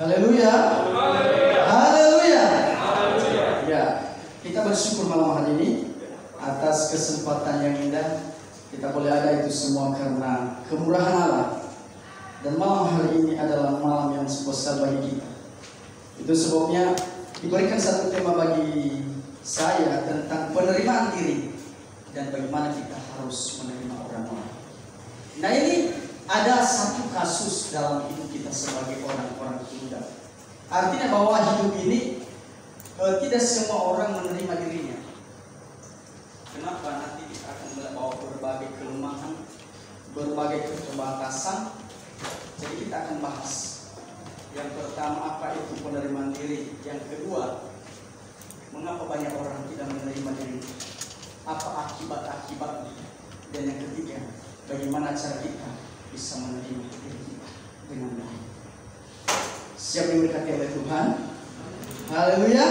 Haleluya. Haleluya. Ya, kita bersyukur malam hari ini atas kesempatan yang indah. Kita boleh ada itu semua karena kemurahan Allah. Dan malam hari ini adalah malam yang spesial bagi kita. Itu sebabnya diberikan satu tema bagi saya tentang penerimaan diri dan bagaimana kita harus menerima orang lain. Nah, ini ada satu kasus dalam hidup kita sebagai orang-orang muda. Artinya bahwa hidup ini tidak semua orang menerima dirinya. Kenapa? Nanti kita akan membawa berbagai kelemahan, berbagai keterbatasan. Jadi kita akan bahas. Yang pertama, apa itu penerimaan diri? Yang kedua, mengapa banyak orang tidak menerima diri? Apa akibat-akibatnya? Dan yang ketiga, bagaimana cara kita bisa menerima diri kita dengan baik. Siap diberkati oleh Tuhan. Haleluya.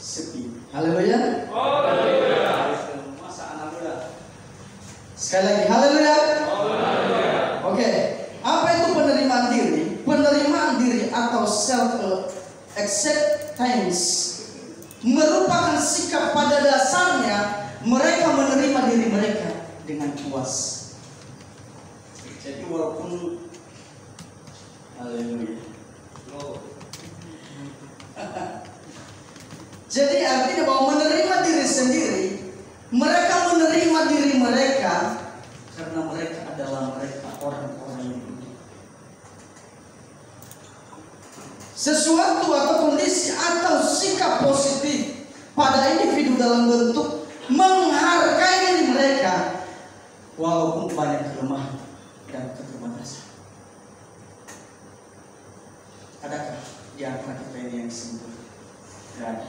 Sepi. Haleluya. Masa anak muda. Sekali lagi, haleluya. Oke. Apa itu penerimaan diri? Penerimaan diri atau self acceptance merupakan sikap pada dasarnya mereka menerima diri mereka dengan puas. Jadi walaupun haleluya. Jadi artinya bahwa menerima diri sendiri, mereka menerima diri mereka karena mereka adalah mereka orang-orang yang unik. Sesuatu atau kondisi atau sikap positif pada individu dalam bentuk menghargai diri mereka walaupun banyak kelemahan dan keterbatasan. Adakah di antara kita ini yang sembuh? Tidak ada.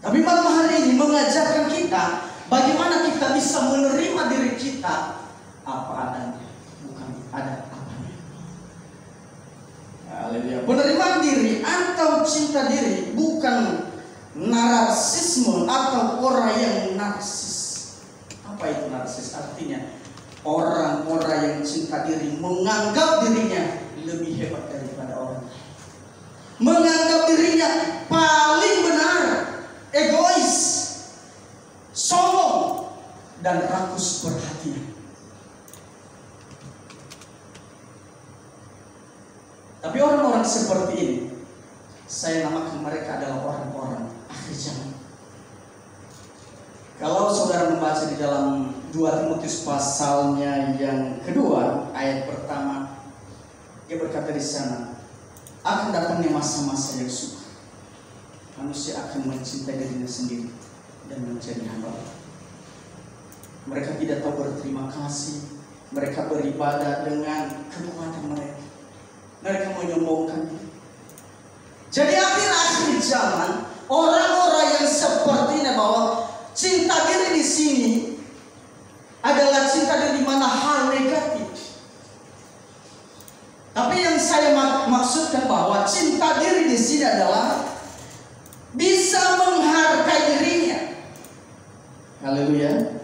Tapi malam hari ini mengajarkan kita bagaimana kita bisa menerima diri kita apa adanya, bukan ada apanya. Haleluya. Penerimaan diri atau cinta diri bukan narsisme atau orang yang narsis. Apa itu narsis? Artinya orang-orang yang cinta diri menganggap dirinya lebih hebat daripada orang lain, menganggap dirinya paling benar, egois, sombong, dan rakus perhatian. Tapi orang-orang seperti ini, saya namakan mereka adalah orang-orang akhir zaman. Kalau saudara membaca di dalam 2 Timotius pasalnya yang kedua, ayat pertama, dia berkata di sana, akan datangnya masa-masa yang sukar. Manusia akan mencintai dirinya sendiri dan menjadi hamba. Mereka tidak tahu berterima kasih. Mereka beribadah dengan kekuatan mereka. Mereka menyombongkan diri. Jadi akhir-akhir zaman, orang-orang yang seperti ini bahwa cinta diri di sini adalah cinta diri di mana hal negatif. Tapi yang saya maksudkan bahwa cinta diri di sini adalah bisa menghargai dirinya. Haleluya.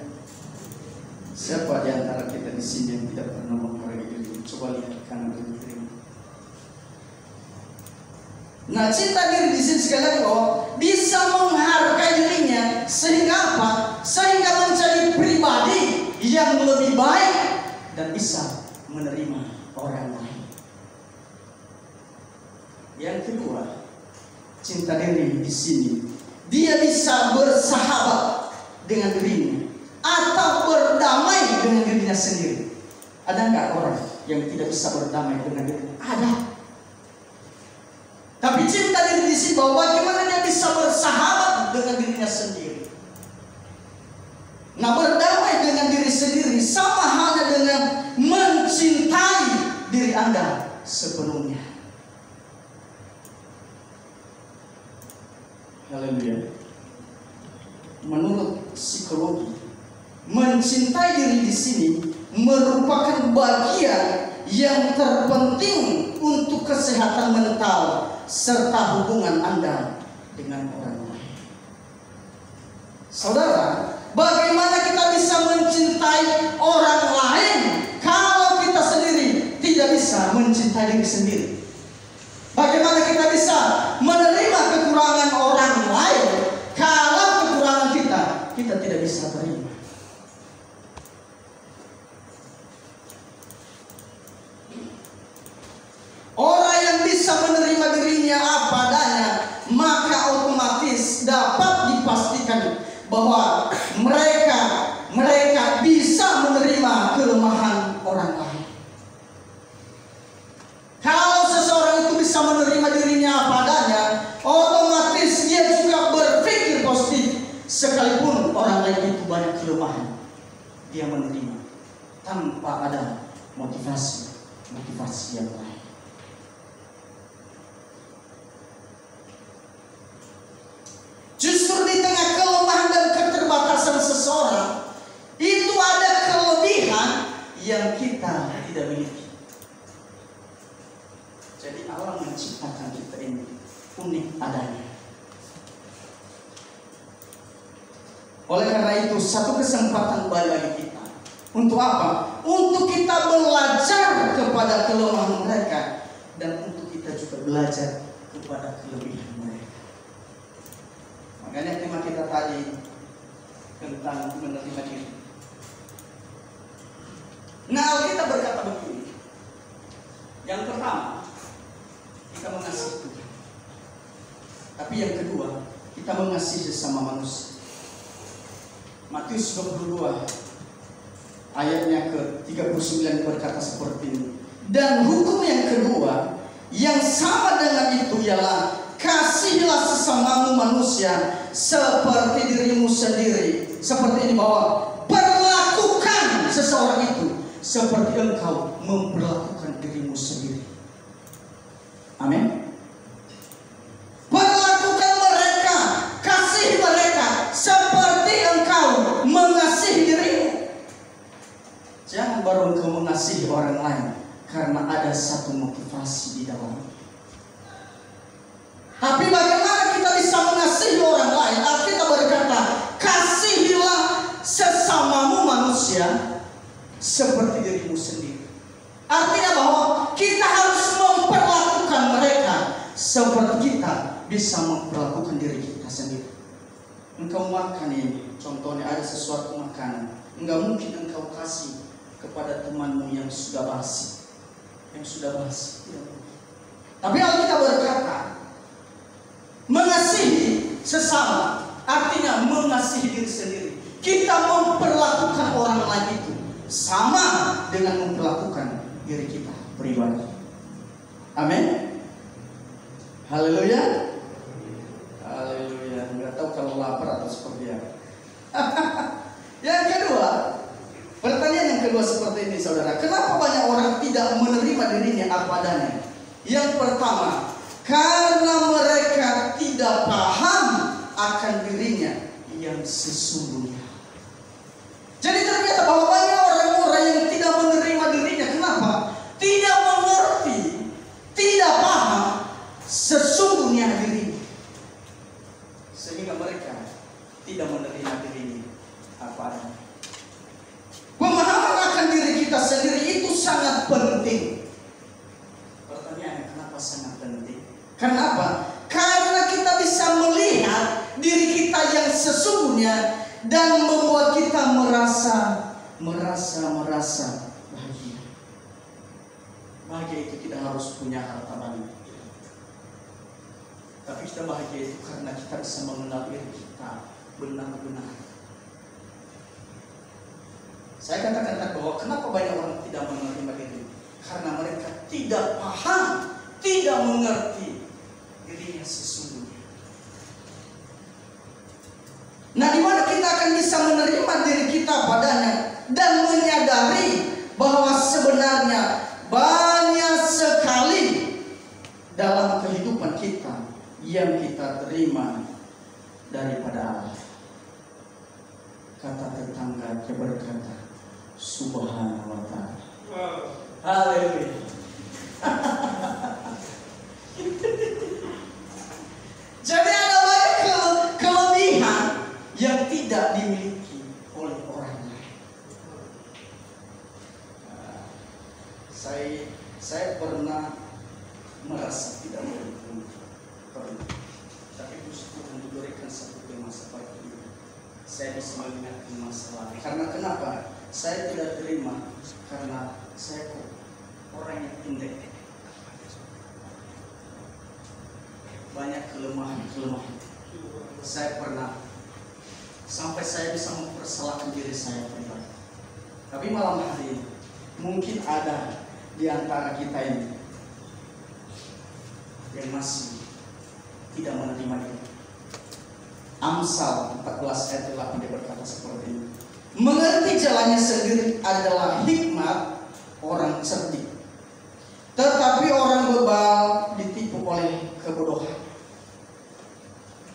Siapa di antara kita di sini yang tidak pernah menghargai diri? Coba lihat kanan dan kiri. Nah, cinta diri di sini sekali lagi bahwa bisa menghargai dirinya sehingga apa? Sehingga menjadi pribadi yang lebih baik dan bisa menerima orang lain. Yang kedua, cinta diri di sini, dia bisa bersahabat dengan dirinya atau berdamai dengan dirinya sendiri. Ada nggak orang yang tidak bisa berdamai dengan dirinya? Ada. Tapi cinta diri di sini bahwa bagaimana dia bisa bersahabat dengan dirinya sendiri. Nah, berdamai dengan diri sendiri sama halnya dengan mencintai diri Anda sepenuhnya. Haleluya. Menurut psikologi, mencintai diri di sini merupakan bagian yang terpenting untuk kesehatan mental serta hubungan Anda dengan orang lain. Saudara, bagaimana kita bisa mencintai orang lain kalau kita sendiri tidak mencintai diri sendiri? Bagaimana kita bisa menerima kekurangan orang lain kalau kekurangan kita tidak bisa terima? Orang yang bisa menerima dirinya apa adanya, maka otomatis dapat dipastikan bahwa mereka bisa menerima kelemahan orang lain. Kalau seseorang itu bisa menerima dirinya apa adanya, otomatis dia juga berpikir positif. Sekalipun orang lain itu banyak kelemahan, dia menerima tanpa ada motivasi yang lain. Justru di tengah kelemahan dan keterbatasan seseorang, itu ada kelebihan yang kita tidak miliki. Jadi Allah menciptakan kita ini unik adanya. Oleh karena itu, satu kesempatan bagi kita. Untuk apa? Untuk kita belajar kepada kelemahan mereka, dan untuk kita juga belajar kepada kelebihan mereka. Makanya tema kita tadi tentang menerima diri. Nah, kita berkata begini. Yang pertama, kita mengasihi Tuhan. Tapi yang kedua, kita mengasihi sesama manusia. Matius 22 ayatnya ke-39 berkata seperti ini. Dan hukum yang kedua yang sama dengan itu ialah kasihilah sesamamu manusia seperti dirimu sendiri. Seperti ini, bahwa perlakukan seseorang itu seperti engkau memperlakukan dirimu sendiri. Amin. Perlakukan mereka, kasih mereka seperti engkau mengasihi dirimu. Jangan baru engkau mengasihi orang lain karena ada satu motivasi di dalamnya. Tapi bagaimana kita bisa mengasihi orang lain? Alkitab berkata, kasihilah sesamamu manusia seperti dirimu sendiri. Artinya bahwa kita harus memperlakukan mereka seperti kita bisa memperlakukan diri kita sendiri. Engkau makan ini, contohnya ada sesuatu makanan, enggak mungkin engkau kasih kepada temanmu yang sudah basi. Tidak mungkin. Tapi Alkitab berkata, mengasihi sesama artinya mengasihi diri sendiri. Kita memperlakukan orang lain itu sama dengan memperlakukan diri kita pribadi. Amin. Haleluya. Haleluya. Nggak tahu kalau lapar atau seperti apa. Yang kedua, pertanyaan yang kedua seperti ini, saudara. Kenapa banyak orang tidak menerima dirinya apa adanya? Yang pertama, karena mereka tidak paham akan dirinya yang sesungguhnya. Jadi ternyata bahwa banyak orang-orang yang tidak menerima dirinya. Kenapa? Tidak mengerti, tidak paham sesungguhnya dirinya, sehingga mereka tidak menerima dirinya apa adanya. Pemahaman akan diri kita sendiri itu sangat penting. Pertanyaannya, kenapa sangat penting? Kenapa? Karena kita bisa melihat diri kita yang sesungguhnya dan membuat kita merasa bahagia. Bahagia itu tidak harus punya harta banyak, tapi kita bahagia itu karena kita bisa mengenal diri kita benar-benar. Saya katakan bahwa kenapa banyak orang tidak menerima diri? Karena mereka tidak paham, tidak mengerti dirinya sesungguhnya. Nah, di mana kita akan bisa menerima diri kita padanya dan menyadari bahwa sebenarnya banyak sekali dalam kehidupan kita yang kita terima daripada Allah. Kata tetangga dia berkata, Subhanahu wa ta'ala. Haleluya. Jadi ada banyak kelebihan yang tidak dimiliki oleh orang lain. Saya Saya pernah merasa tidak beruntung, tapi justru memberikan satu tema seperti ini. Saya bisa mengingatkan masalah. Karena kenapa? Saya tidak terima karena saya kok orang yang pendek. Banyak kelemahan. Saya pernah sampai saya bisa mempersalahkan diri saya pribadi. Tapi malam hari ini mungkin ada di antara kita ini yang masih tidak menerima ini. Amsal 14 ayat 8 dia berkata seperti ini. Mengerti jalannya sendiri adalah hikmat orang cerdik, tetapi orang bebal ditipu oleh kebodohan.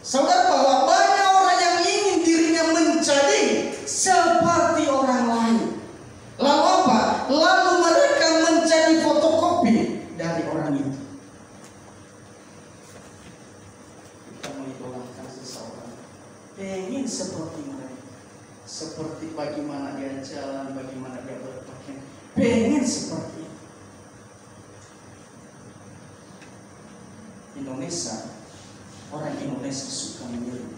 Saudara, bahwa banyak orang yang ingin dirinya menjadi seperti orang lain. Lalu apa? Lalu mereka menjadi fotokopi dari orang itu. Kita mengidolakan seseorang, pengen seperti mereka, seperti bagaimana dia jalan, bagaimana dia berpakaian, pengen seperti itu. Indonesia, orang Indonesia suka meniru.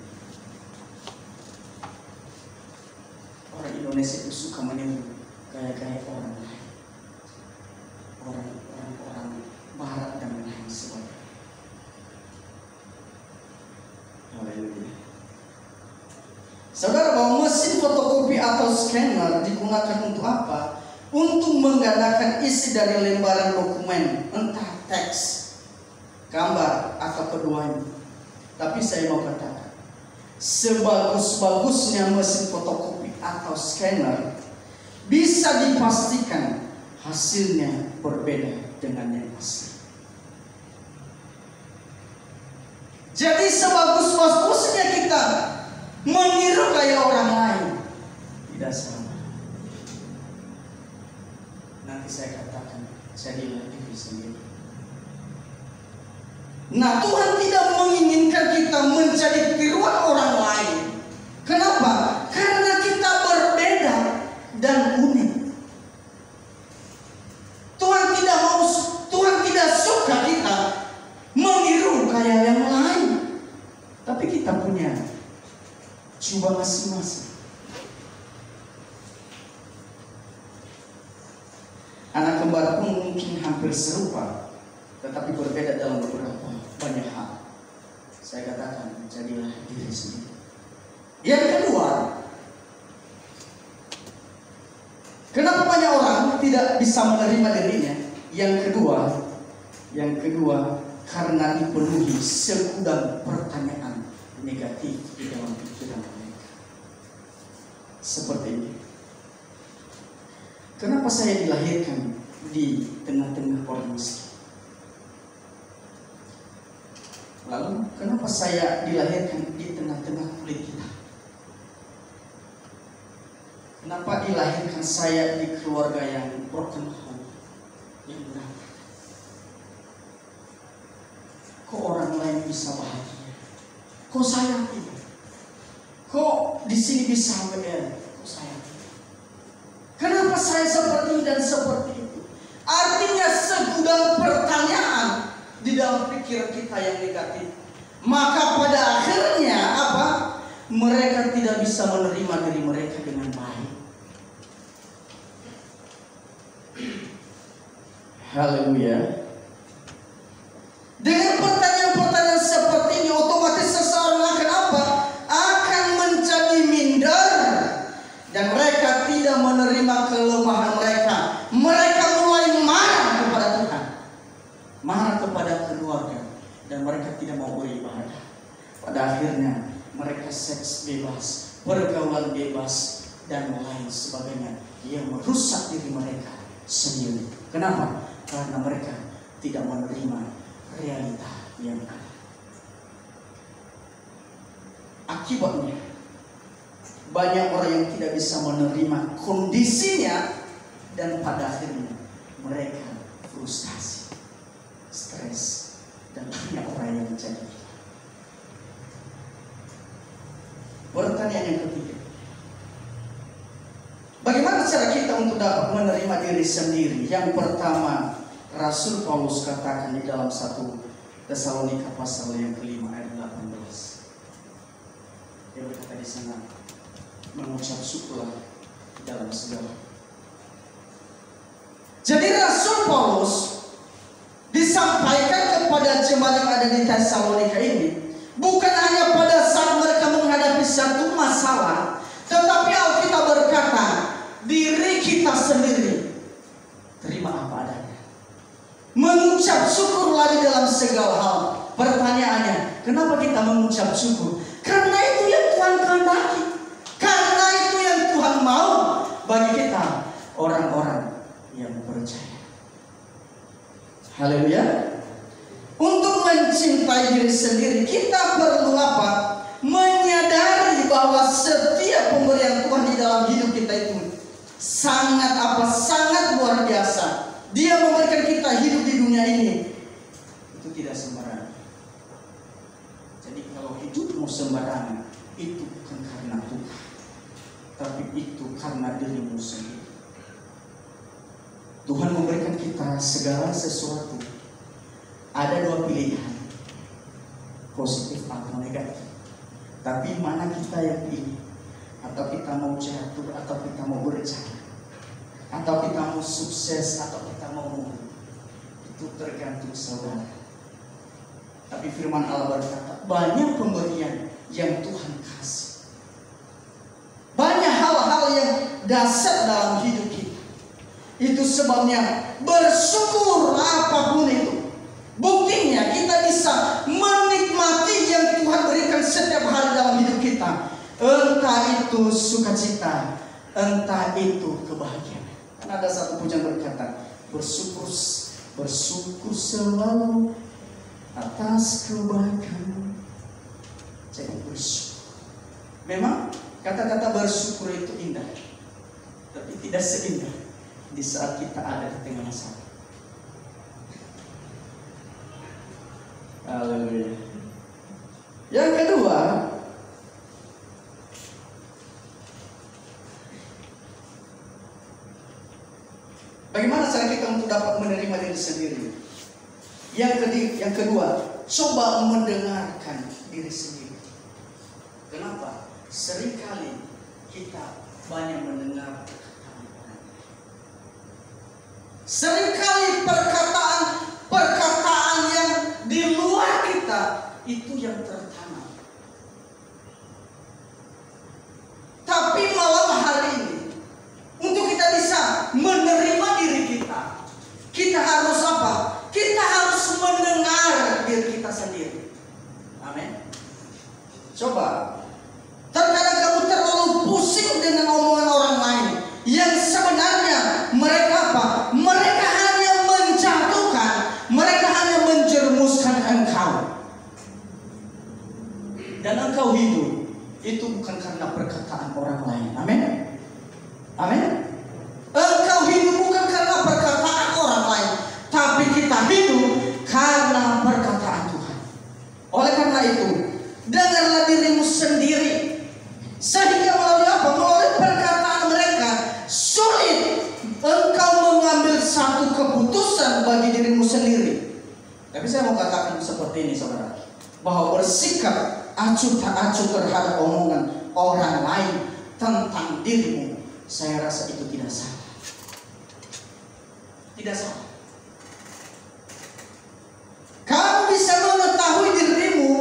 Orang Indonesia itu suka meniru gaya-gaya orang lain, orang Barat dan lain sebagainya. Haleluya. Saudara, bahwa mesin fotokopi atau scanner digunakan untuk apa? Untuk menggandakan isi dari lembaran dokumen, entah teks, gambar, atau keduanya. Tapi saya mau katakan, sebagus-bagusnya mesin fotokopi atau scanner, bisa dipastikan hasilnya berbeda dengan yang asli. Jadi sebagus-bagusnya kita meniru gaya orang lain, tidak sama. Nanti saya katakan, jadilah diri sendiri. Nah, Tuhan tidak menginginkan kita menjadi tiruan orang lain. Kenapa? Karena kita berbeda dan unik. Tuhan tidak suka kita meniru gaya yang lain. Tapi kita punya coba masing-masing. Anak kembar pun mungkin hampir serupa, tetapi berbeda dalam beberapa banyak hal. Saya katakan, jadilah diri sendiri. Yang kedua, kenapa banyak orang tidak bisa menerima dirinya? Yang kedua, karena dipenuhi segudang pertanyaan negatif di dalam pikiran mereka. Seperti ini. Kenapa saya dilahirkan di tengah-tengah orang miskin? Lalu, kenapa saya dilahirkan di tengah-tengah kulit hitam? Kenapa dilahirkan saya di keluarga yang broken home, yang berat? Kok orang lain bisa bahagia? Kok saya tidak? Kok di sini bisa WR? Kok saya tidak? Kenapa saya seperti dan seperti itu? Artinya segudang pertanyaan di dalam pikiran kita yang negatif. Maka pada akhirnya apa? Mereka tidak bisa menerima diri mereka dengan baik. Haleluya. Dengan pertanyaan-pertanyaan seperti ini, otomatis seseorang akan apa? Akan menjadi minder. Dan mereka tidak menerima kelemahan mereka. Mereka mulai marah kepada Tuhan, marah kepada keluarga, dan mereka tidak mau beribadah. Pada akhirnya mereka seks bebas, pergaulan bebas, dan lain sebagainya yang merusak diri mereka sendiri. Kenapa? Karena mereka tidak menerima realita yang ada. Akibatnya, banyak orang yang tidak bisa menerima kondisinya, dan pada akhirnya mereka frustasi, stres, dan banyak orang yang menjadi. Pertanyaan yang ketiga, bagaimana cara kita untuk dapat menerima diri sendiri? Yang pertama, Rasul Paulus katakan di dalam 1 Tesalonika pasal yang ke-5 ayat 18. Dia berkata di sana, mengucap syukurlah dalam segala. Jadi Rasul Paulus disampaikan kepada jemaat yang ada di Tesalonika ini bukan hanya pada saat mereka menghadapi satu masalah, tetapi Alkitab berkata diri kita sendiri terima apa adanya, mengucap syukurlah di dalam segala hal. Pertanyaannya, kenapa kita mengucap syukur? Karena itu yang Tuhan kehendaki, karena itu yang Tuhan mau bagi kita orang-orang yang percaya. Haleluya. Untuk mencintai diri sendiri, kita perlu apa? Menyadari bahwa setiap pemberian Tuhan di dalam hidup kita itu sangat sangat luar biasa. Dia memberikan kita hidup di dunia ini itu tidak sembarangan. Jadi kalau hidupmu sembarangan, itu bukan karena Tuhan, tapi itu karena dirimu sendiri. Tuhan memberikan kita segala sesuatu. Ada dua pilihan, positif atau negatif. Tapi mana kita yang pilih? Atau kita mau jatuh, atau kita mau berjaya, atau kita mau sukses, atau kita mau mundur. Itu tergantung saudara. Tapi firman Allah berkata, banyak pemberian yang Tuhan kasih. Banyak hal-hal yang dasar dalam hidup kita. Itu sebabnya bersyukur apapun itu. Buktinya kita bisa menikmati yang Tuhan berikan setiap hari dalam hidup kita. Entah itu sukacita, entah itu kebahagiaan. Kan ada satu pujian berkata, bersyukur selalu atas kebaikan. Jadi bersyukur. Memang kata-kata bersyukur itu indah, tapi tidak seindah di saat kita ada di tengah masalah. Haleluya. Yang kedua, bagaimana cara kita untuk dapat menerima diri sendiri? Yang kedua, coba mendengarkan diri sendiri. Kenapa? Seringkali kita banyak mendengar perkataan orang. Seringkali perkataan yang di luar kita itu yang tertanam. Tapi malam hari ini, untuk kita bisa menerima diri kita, kita harus apa? Kita harus mendengar diri kita sendiri. Amin. Coba, terkadang kamu terlalu pusing dengan omongan orang lain yang sebenarnya mereka apa? Mereka hanya menjatuhkan, mereka hanya menjerumuskan engkau. Dan engkau hidup itu bukan karena perkataan orang lain. Amin. Amin. Engkau hidup bukan karena perkataan orang lain, tapi kita hidup karena perkataan Tuhan. Oleh karena itu, dengarlah dirimu sendiri. Sehingga melalui apa? Melalui perkataan mereka, sulit engkau mengambil satu keputusan bagi dirimu sendiri. Tapi saya mau katakan seperti ini, saudara, bahwa bersikap acuh tak acuh terhadap omongan orang lain tentang dirimu, saya rasa itu tidak salah. Tidak salah. Kamu bisa mengetahui dirimu,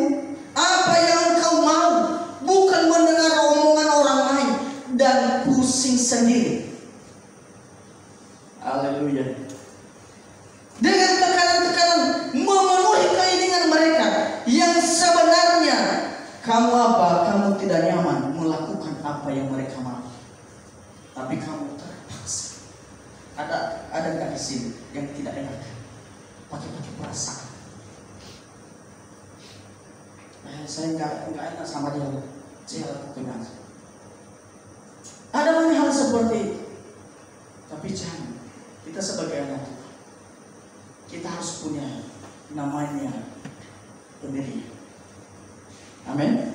apa yang engkau mau, bukan mendengar omongan orang lain dan pusing sendiri. Haleluya. Dengan tekanan-tekanan memenuhi keinginan mereka yang sebenarnya kamu apa? Kamu tidak nyaman melakukan apa yang mereka mau, tapi kamu terpaksa. Ada nggak di sini yang tidak enak? Pakai perasaan. Saya nggak enak sama dia. Saya lakukan. Ada banyak hal seperti itu. Tapi jangan. Kita sebagai anak Tuhan, kita harus punya namanya pendirian. Amin.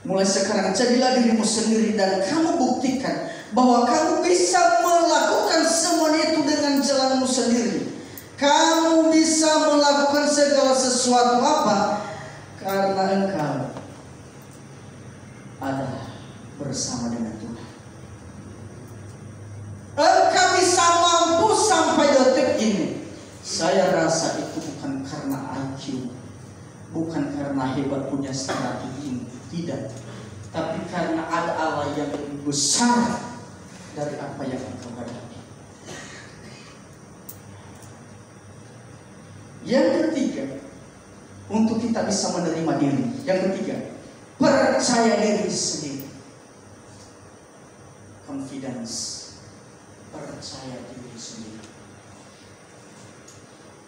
Mulai sekarang jadilah dirimu sendiri dan kamu buktikan memikirkan bahwa kamu bisa melakukan semuanya itu dengan jalanmu sendiri. Kamu bisa melakukan segala sesuatu apa? Karena engkau ada bersama dengan Tuhan. Engkau bisa mampu sampai detik ini. Saya rasa itu bukan karena IQ, bukan karena hebat punya strategi, tidak. Tapi karena ada Allah yang lebih besar dari apa yang engkau hadapi. Yang ketiga, untuk kita bisa menerima diri. Yang ketiga, percaya diri sendiri. Confidence. Percaya diri sendiri.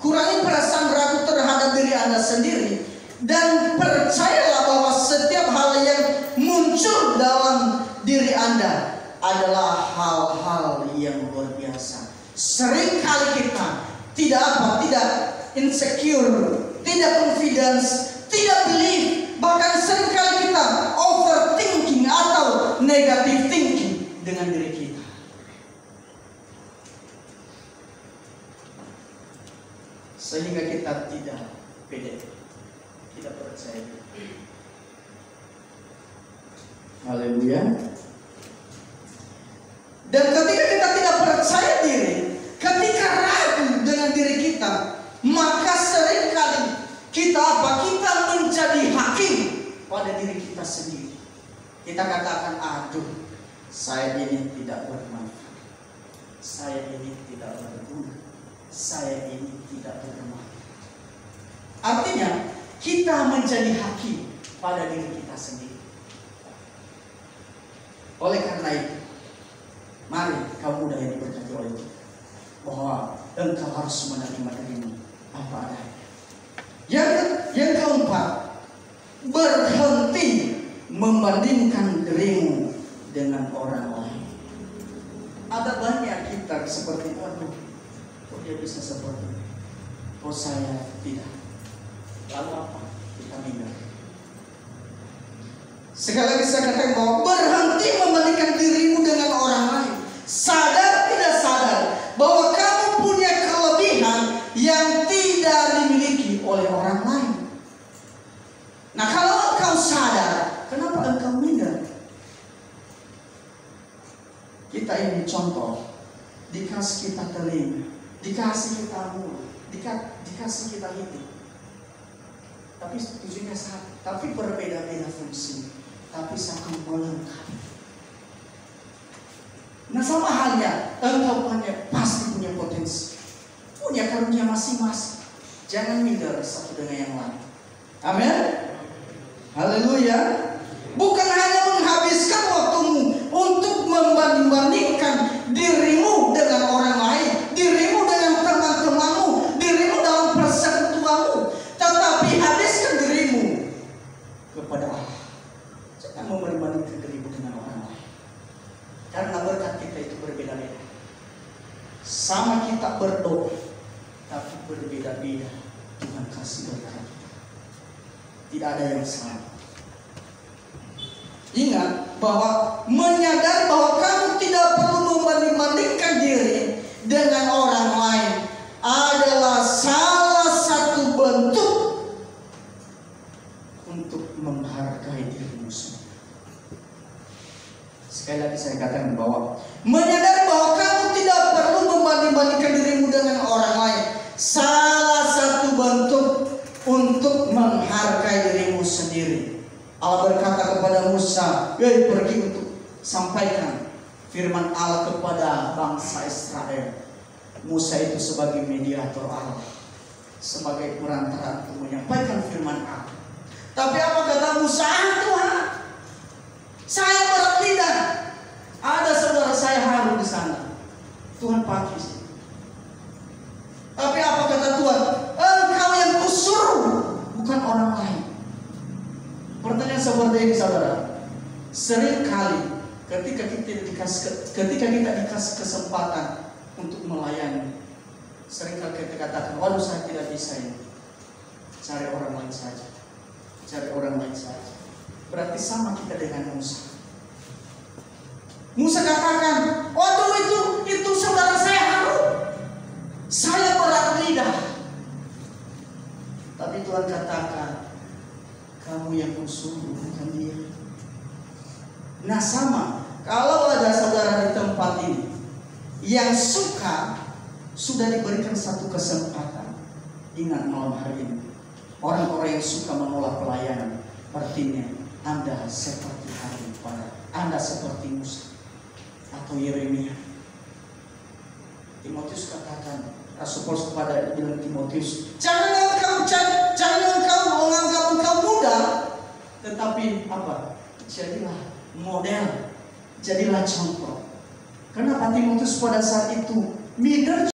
Kurangi perasaan ragu terhadap diri Anda sendiri. Dan percayalah bahwa setiap hal yang muncul dalam diri Anda adalah hal-hal yang luar biasa. Seringkali kita tidak insecure, tidak confidence, tidak believe, bahkan seringkali kita overthinking atau negative thinking dengan diri kita. Sehingga kita tidak pede, tidak percaya. Haleluya. Dan ketika kita tidak percaya diri, ketika ragu dengan diri kita, maka seringkali kita menjadi hakim pada diri kita sendiri. Kita katakan, aduh, saya ini tidak bermanfaat, saya ini tidak berguna, saya ini tidak bermanfaat. Artinya kita menjadi hakim pada diri kita sendiri. Oleh karena itu, mari kamu muda yang diberkati oleh Tuhan, bahwa engkau harus menerima dirimu apa adanya. Yang keempat, berhenti membandingkan dirimu dengan orang lain. Ada banyak kita seperti, aduh, kok dia bisa seperti ini, kok saya tidak. Lalu apa? Kita minder. Sekali lagi saya katakan bahwa berhenti membandingkan dirimu dengan orang lain. Sadar tidak sadar bahwa kamu punya kelebihan yang tidak dimiliki oleh orang lain. Nah, kalau engkau sadar, kenapa engkau minder? Kita ini contoh, dikasih kita telinga, dikasih kita mulut, dikasih kita hidup. Tapi tujuannya satu, tapi berbeda-beda fungsi, tapi satu melengkapi. Nah, sama halnya engkau pasti punya potensi, punya karunia masing-masing. Jangan minder satu dengan yang lain. Amin. Haleluya. Bukan hanya menghabiskan waktumu untuk membanding-bandingkan dirimu dengan orang lain, dirimu dengan teman-temanmu, dirimu dalam persekutuanmu, tetapi habiskan dirimu kepada Allah. Jangan membanding-bandingkan dirimu dengan orang lain. Karena berkat kita itu berbeda-beda. Sama kita berdoa, tapi berbeda-beda Tuhan kasih berkat. Tidak ada yang sama. Ingat bahwa menyadari bahwa kamu tidak perlu membanding-bandingkan diri dengan orang lain adalah salah satu bentuk untuk menghargai dirimu sendiri. Sekali lagi saya katakan bahwa menyadari bahwa kamu tidak perlu membanding-bandingkan dirimu dengan orang lain, salah satu bentuk untuk menghargai dirimu sendiri. Allah berkata kepada Musa, pergi untuk sampaikan firman Allah kepada bangsa Israel. Musa itu sebagai mediator Allah, sebagai perantara untuk menyampaikan firman Allah. Tapi apa kata Musa? Tuhan, saya berat lidah. Ada saudara saya Harun di sana. Tuhan pakai sih. Tapi apa kata Tuhan? Engkau yang kusuruh, bukan orang lain. Pertanyaan seperti ini, saudara. Seringkali ketika kita dikasih kesempatan untuk melayani, seringkali kita katakan, waduh saya tidak bisa ini. Cari orang lain saja. Cari orang lain saja. Berarti sama kita dengan Musa. Musa katakan, waduh itu saudara saya Harun. Saya berat lidah. Tapi Tuhan katakan, kamu yang kusungguh bukan dia. Nah sama, kalau ada saudara di tempat ini yang suka, sudah diberikan satu kesempatan. Ingat malam hari ini, orang-orang yang suka menolak pelayanan, artinya Anda seperti Harun, Anda seperti Musa atau Yeremia. Timotius katakan, Rasul Paulus kepada bilang Timotius, jangan engkau menganggap engkau muda, tetapi apa? Jadilah model, jadilah contoh. Kenapa Timotius pada saat itu minder?